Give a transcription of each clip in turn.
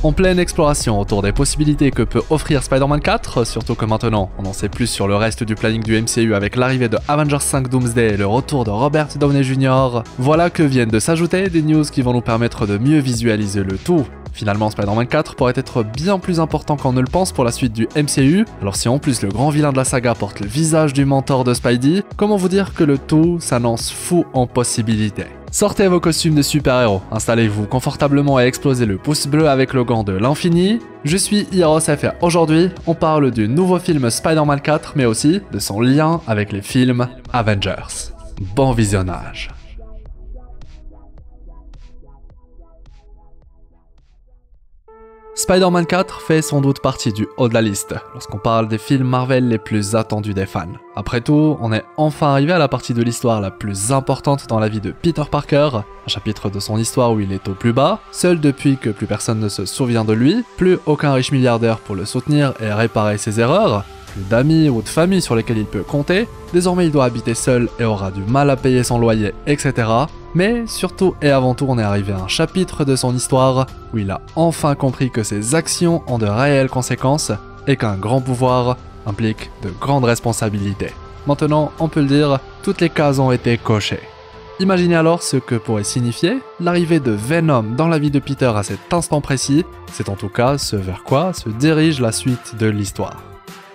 En pleine exploration autour des possibilités que peut offrir Spider-Man 4, surtout que maintenant on en sait plus sur le reste du planning du MCU avec l'arrivée de Avengers 5 Doomsday et le retour de Robert Downey Jr., voilà que viennent de s'ajouter des news qui vont nous permettre de mieux visualiser le tout. Finalement, Spider-Man 4 pourrait être bien plus important qu'on ne le pense pour la suite du MCU, alors si en plus le grand vilain de la saga porte le visage du mentor de Spidey, comment vous dire que le tout s'annonce fou en possibilités. Sortez vos costumes de super-héros, installez-vous confortablement et explosez le pouce bleu avec le gant de l'infini. Je suis HeroesF et aujourd'hui, on parle du nouveau film Spider-Man 4, mais aussi de son lien avec les films Avengers. Bon visionnage. Spider-Man 4 fait sans doute partie du haut de la liste lorsqu'on parle des films Marvel les plus attendus des fans. Après tout, on est enfin arrivé à la partie de l'histoire la plus importante dans la vie de Peter Parker, un chapitre de son histoire où il est au plus bas, seul depuis que plus personne ne se souvient de lui, plus aucun riche milliardaire pour le soutenir et réparer ses erreurs, plus d'amis ou de famille sur lesquels il peut compter, désormais il doit habiter seul et aura du mal à payer son loyer, etc. Mais surtout et avant tout, on est arrivé à un chapitre de son histoire où il a enfin compris que ses actions ont de réelles conséquences et qu'un grand pouvoir implique de grandes responsabilités. Maintenant, on peut le dire, toutes les cases ont été cochées. Imaginez alors ce que pourrait signifier l'arrivée de Venom dans la vie de Peter à cet instant précis, c'est en tout cas ce vers quoi se dirige la suite de l'histoire.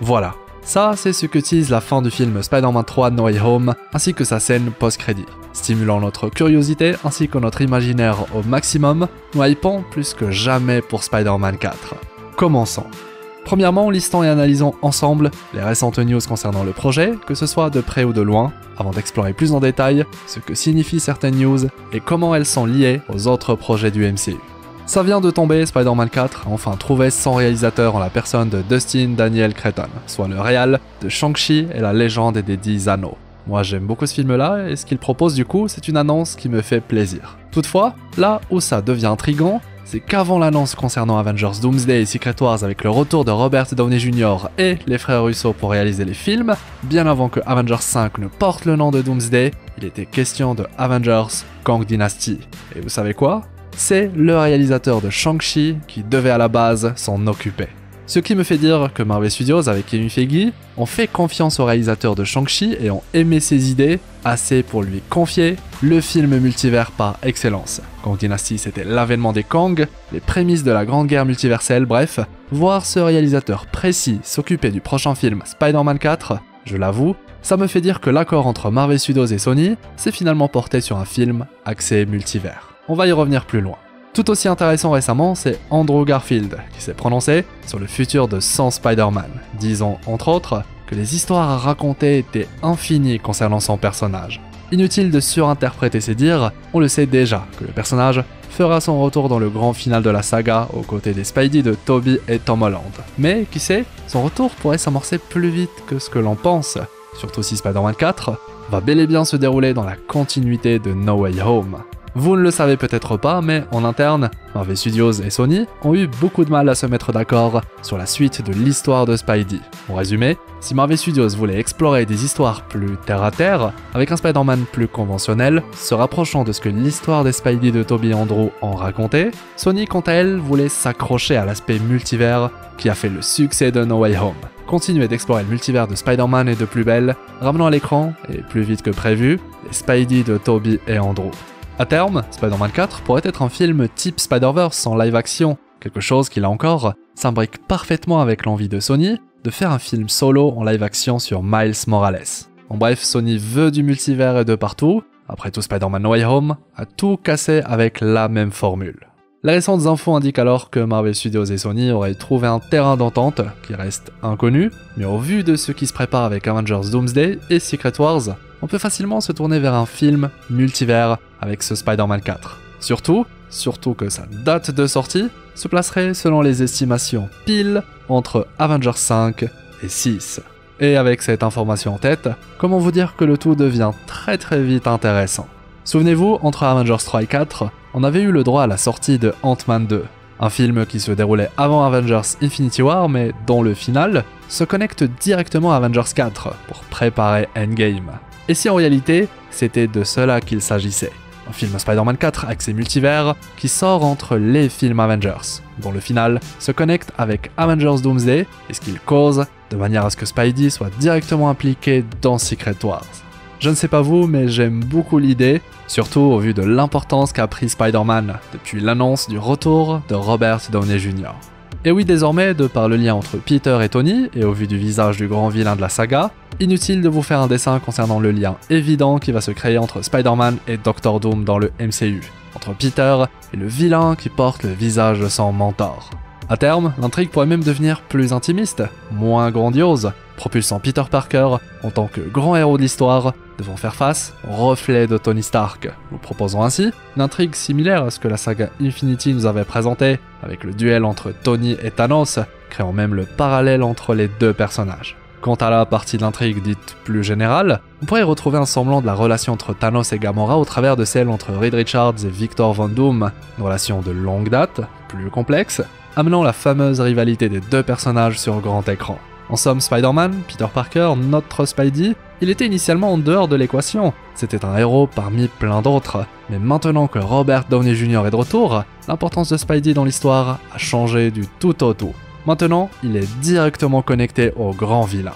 Voilà. Ça, c'est ce que tease la fin du film Spider-Man 3 No Way Home, ainsi que sa scène post-crédit. Stimulant notre curiosité ainsi que notre imaginaire au maximum, nous hypons plus que jamais pour Spider-Man 4. Commençons. Premièrement, listons et analysons ensemble les récentes news concernant le projet, que ce soit de près ou de loin, avant d'explorer plus en détail ce que signifient certaines news et comment elles sont liées aux autres projets du MCU. Ça vient de tomber, Spider-Man 4 a enfin trouvé son réalisateur en la personne de Dustin Daniel Cretton, soit le réal de Shang-Chi et la légende des 10 anneaux. Moi j'aime beaucoup ce film-là et ce qu'il propose du coup, c'est une annonce qui me fait plaisir. Toutefois, là où ça devient intriguant, c'est qu'avant l'annonce concernant Avengers Doomsday et Secret Wars avec le retour de Robert Downey Jr. et les frères Russo pour réaliser les films, bien avant que Avengers 5 ne porte le nom de Doomsday, il était question de Avengers Kang Dynasty. Et vous savez quoi ? C'est le réalisateur de Shang-Chi qui devait à la base s'en occuper. Ce qui me fait dire que Marvel Studios avec Kevin Feige ont fait confiance au réalisateur de Shang-Chi et ont aimé ses idées assez pour lui confier le film multivers par excellence. Kang Dynasty c'était l'avènement des Kang, les prémices de la grande guerre multiverselle, bref, voir ce réalisateur précis s'occuper du prochain film Spider-Man 4, je l'avoue, ça me fait dire que l'accord entre Marvel Studios et Sony s'est finalement porté sur un film axé multivers. On va y revenir plus loin. Tout aussi intéressant récemment, c'est Andrew Garfield qui s'est prononcé sur le futur de son Spider-Man, disant entre autres que les histoires à raconter étaient infinies concernant son personnage. Inutile de surinterpréter ses dires, on le sait déjà que le personnage fera son retour dans le grand final de la saga aux côtés des Spidey de Tobey et Tom Holland. Mais qui sait, son retour pourrait s'amorcer plus vite que ce que l'on pense, surtout si Spider-Man 4 va bel et bien se dérouler dans la continuité de No Way Home. Vous ne le savez peut-être pas, mais en interne, Marvel Studios et Sony ont eu beaucoup de mal à se mettre d'accord sur la suite de l'histoire de Spidey. En résumé, si Marvel Studios voulait explorer des histoires plus terre-à-terre, avec un Spider-Man plus conventionnel, se rapprochant de ce que l'histoire des Spidey de Tobey et Andrew en racontait, Sony quant à elle voulait s'accrocher à l'aspect multivers qui a fait le succès de No Way Home. Continuer d'explorer le multivers de Spider-Man et de plus belle, ramenant à l'écran, et plus vite que prévu, les Spidey de Tobey et Andrew. À terme, Spider-Man 4 pourrait être un film type Spider-Verse en live-action, quelque chose qui là encore s'imbrique parfaitement avec l'envie de Sony de faire un film solo en live-action sur Miles Morales. En bref, Sony veut du multivers et de partout, après tout Spider-Man No Way Home a tout cassé avec la même formule. Les récentes infos indiquent alors que Marvel Studios et Sony auraient trouvé un terrain d'entente qui reste inconnu, mais au vu de ce qui se prépare avec Avengers Doomsday et Secret Wars, on peut facilement se tourner vers un film multivers avec ce Spider-Man 4. Surtout que sa date de sortie se placerait selon les estimations pile entre Avengers 5 et 6. Et avec cette information en tête, comment vous dire que le tout devient très vite intéressant. Souvenez-vous, entre Avengers 3 et 4, on avait eu le droit à la sortie de Ant-Man 2, un film qui se déroulait avant Avengers Infinity War mais dont le final se connecte directement à Avengers 4 pour préparer Endgame. Et si en réalité, c'était de cela qu'il s'agissait. un film Spider-Man 4 axé multivers qui sort entre les films Avengers, dont le final se connecte avec Avengers Doomsday et ce qu'il cause, de manière à ce que Spidey soit directement impliqué dans Secret Wars. Je ne sais pas vous, mais j'aime beaucoup l'idée, surtout au vu de l'importance qu'a pris Spider-Man depuis l'annonce du retour de Robert Downey Jr. Et oui, désormais, de par le lien entre Peter et Tony, et au vu du visage du grand vilain de la saga, inutile de vous faire un dessin concernant le lien évident qui va se créer entre Spider-Man et Doctor Doom dans le MCU, entre Peter et le vilain qui porte le visage de son mentor. À terme, l'intrigue pourrait même devenir plus intimiste, moins grandiose, propulsant Peter Parker en tant que grand héros de l'histoire, devant faire face au reflet de Tony Stark, nous proposant ainsi une intrigue similaire à ce que la saga Infinity nous avait présenté, avec le duel entre Tony et Thanos, créant même le parallèle entre les deux personnages. Quant à la partie de l'intrigue dite plus générale, on pourrait retrouver un semblant de la relation entre Thanos et Gamora au travers de celle entre Reed Richards et Victor Von Doom, une relation de longue date, plus complexe, amenant la fameuse rivalité des deux personnages sur grand écran. En somme, Spider-Man, Peter Parker, notre Spidey, il était initialement en dehors de l'équation. C'était un héros parmi plein d'autres. Mais maintenant que Robert Downey Jr. est de retour, l'importance de Spidey dans l'histoire a changé du tout au tout. Maintenant, il est directement connecté au grand vilain.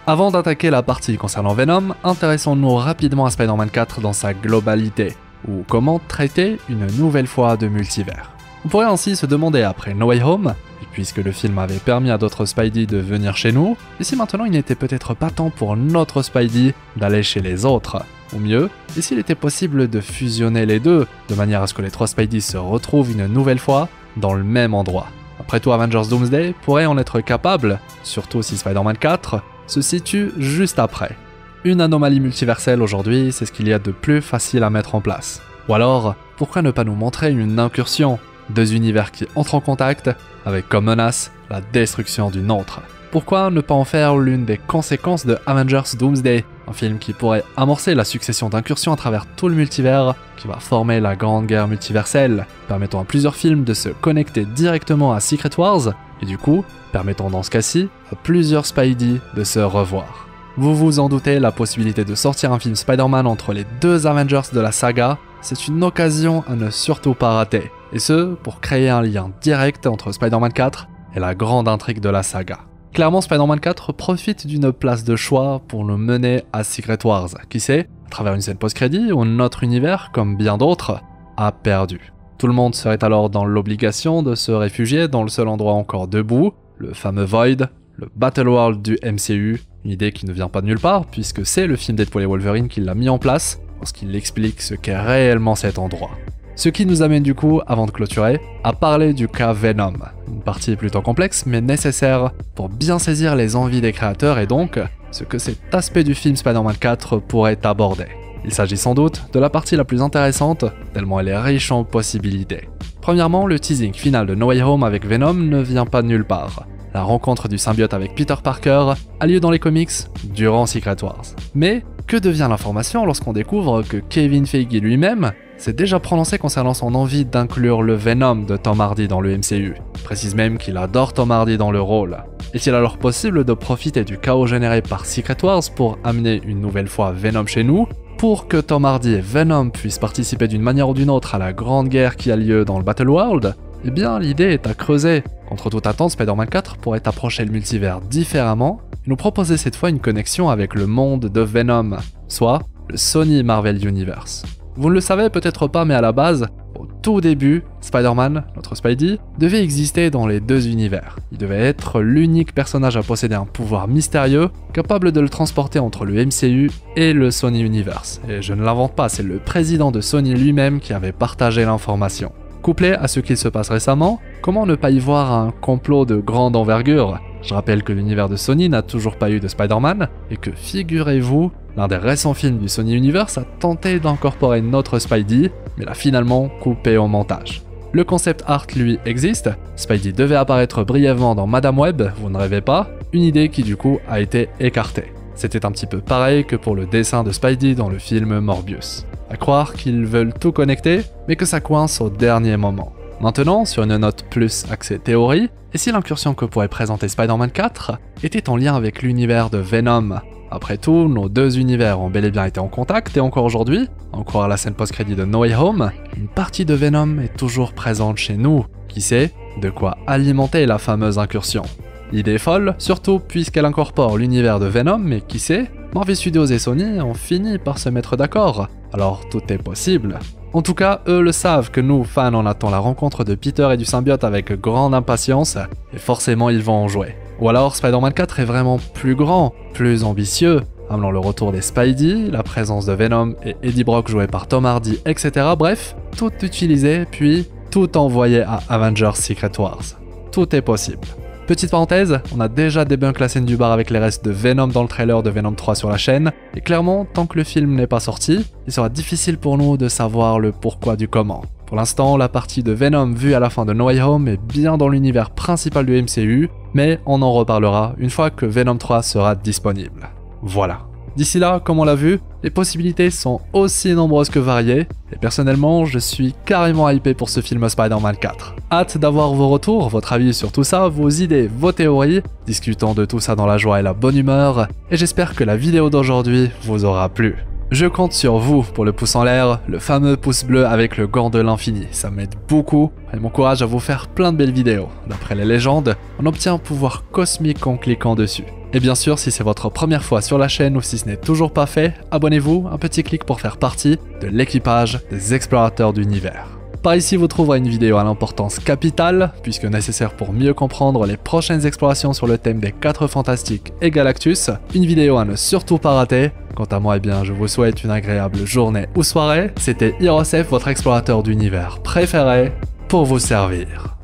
Avant d'attaquer la partie concernant Venom, intéressons-nous rapidement à Spider-Man 4 dans sa globalité, ou comment traiter une nouvelle fois de multivers. On pourrait ainsi se demander après No Way Home, et puisque le film avait permis à d'autres Spidey de venir chez nous, et si maintenant il n'était peut-être pas temps pour notre Spidey d'aller chez les autres, ou mieux, et s'il était possible de fusionner les deux, de manière à ce que les trois Spidey se retrouvent une nouvelle fois dans le même endroit. Après tout, Avengers Doomsday pourrait en être capable, surtout si Spider-Man 4 se situe juste après. Une anomalie multiverselle aujourd'hui, c'est ce qu'il y a de plus facile à mettre en place. Ou alors, pourquoi ne pas nous montrer une incursion? Deux univers qui entrent en contact, avec comme menace la destruction d'une autre. Pourquoi ne pas en faire l'une des conséquences de Avengers Doomsday, un film qui pourrait amorcer la succession d'incursions à travers tout le multivers, qui va former la grande guerre multiverselle, permettant à plusieurs films de se connecter directement à Secret Wars, et du coup, permettant dans ce cas-ci à plusieurs Spidey de se revoir. Vous vous en doutez, la possibilité de sortir un film Spider-Man entre les deux Avengers de la saga, c'est une occasion à ne surtout pas rater. Et ce, pour créer un lien direct entre Spider-Man 4 et la grande intrigue de la saga. Clairement, Spider-Man 4 profite d'une place de choix pour nous mener à Secret Wars, qui sait, à travers une scène post-crédit où notre univers, comme bien d'autres, a perdu. Tout le monde serait alors dans l'obligation de se réfugier dans le seul endroit encore debout, le fameux Void, le Battle World du MCU, une idée qui ne vient pas de nulle part, puisque c'est le film Deadpool et Wolverine qui l'a mis en place, lorsqu'il explique ce qu'est réellement cet endroit. Ce qui nous amène du coup, avant de clôturer, à parler du cas Venom. Une partie plutôt complexe mais nécessaire pour bien saisir les envies des créateurs et donc ce que cet aspect du film Spider-Man 4 pourrait aborder. Il s'agit sans doute de la partie la plus intéressante, tellement elle est riche en possibilités. Premièrement, le teasing final de No Way Home avec Venom ne vient pas de nulle part. La rencontre du symbiote avec Peter Parker a lieu dans les comics durant Secret Wars. Mais que devient l'information lorsqu'on découvre que Kevin Feige lui-même s'est déjà prononcé concernant son envie d'inclure le Venom de Tom Hardy dans le MCU. Il précise même qu'il adore Tom Hardy dans le rôle. Est-il alors possible de profiter du chaos généré par Secret Wars pour amener une nouvelle fois Venom chez nous, pour que Tom Hardy et Venom puissent participer d'une manière ou d'une autre à la grande guerre qui a lieu dans le Battle World? Eh bien, l'idée est à creuser. Contre toute attente, Spider-Man 4 pourrait approcher le multivers différemment et nous proposer cette fois une connexion avec le monde de Venom, soit le Sony Marvel Universe. Vous ne le savez peut-être pas, mais à la base, au tout début, Spider-Man, notre Spidey, devait exister dans les deux univers. Il devait être l'unique personnage à posséder un pouvoir mystérieux, capable de le transporter entre le MCU et le Sony Universe. Et je ne l'invente pas, c'est le président de Sony lui-même qui avait partagé l'information. Couplé à ce qu'il se passe récemment, comment ne pas y voir un complot de grande envergure? Je rappelle que l'univers de Sony n'a toujours pas eu de Spider-Man, et que, figurez-vous, l'un des récents films du Sony Universe a tenté d'incorporer notre Spidey, mais l'a finalement coupé au montage. Le concept art, lui, existe, Spidey devait apparaître brièvement dans Madame Web, vous ne rêvez pas, une idée qui du coup a été écartée. C'était un petit peu pareil que pour le dessin de Spidey dans le film Morbius. À croire qu'ils veulent tout connecter, mais que ça coince au dernier moment. Maintenant, sur une note plus axée théorie, et si l'incursion que pourrait présenter Spider-Man 4 était en lien avec l'univers de Venom? Après tout, nos deux univers ont bel et bien été en contact et encore aujourd'hui, à en croire la scène post-crédit de No Way Home, une partie de Venom est toujours présente chez nous. Qui sait, de quoi alimenter la fameuse incursion. L'idée est folle, surtout puisqu'elle incorpore l'univers de Venom, mais qui sait, Marvel Studios et Sony ont fini par se mettre d'accord, alors tout est possible. En tout cas, eux le savent que nous, fans, on attend la rencontre de Peter et du symbiote avec grande impatience, et forcément ils vont en jouer. Ou alors Spider-Man 4 est vraiment plus grand, plus ambitieux, amenant le retour des Spidey, la présence de Venom et Eddie Brock joué par Tom Hardy, etc. Bref, tout utilisé, puis tout envoyé à Avengers Secret Wars. Tout est possible. Petite parenthèse, on a déjà débunk la scène du bar avec les restes de Venom dans le trailer de Venom 3 sur la chaîne, et clairement, tant que le film n'est pas sorti, il sera difficile pour nous de savoir le pourquoi du comment. Pour l'instant, la partie de Venom vue à la fin de No Way Home est bien dans l'univers principal du MCU, mais on en reparlera une fois que Venom 3 sera disponible. Voilà. D'ici là, comme on l'a vu, les possibilités sont aussi nombreuses que variées, et personnellement, je suis carrément hypé pour ce film Spider-Man 4. Hâte d'avoir vos retours, votre avis sur tout ça, vos idées, vos théories, discutons de tout ça dans la joie et la bonne humeur, et j'espère que la vidéo d'aujourd'hui vous aura plu. Je compte sur vous pour le pouce en l'air, le fameux pouce bleu avec le gant de l'infini, ça m'aide beaucoup et m'encourage à vous faire plein de belles vidéos. D'après les légendes, on obtient un pouvoir cosmique en cliquant dessus. Et bien sûr, si c'est votre première fois sur la chaîne ou si ce n'est toujours pas fait, abonnez-vous, un petit clic pour faire partie de l'équipage des explorateurs d'univers. Par ici, vous trouverez une vidéo à l'importance capitale, puisque nécessaire pour mieux comprendre les prochaines explorations sur le thème des 4 Fantastiques et Galactus, une vidéo à ne surtout pas rater. Quant à moi, eh bien, je vous souhaite une agréable journée ou soirée. C'était Hirosef, votre explorateur d'univers préféré, pour vous servir.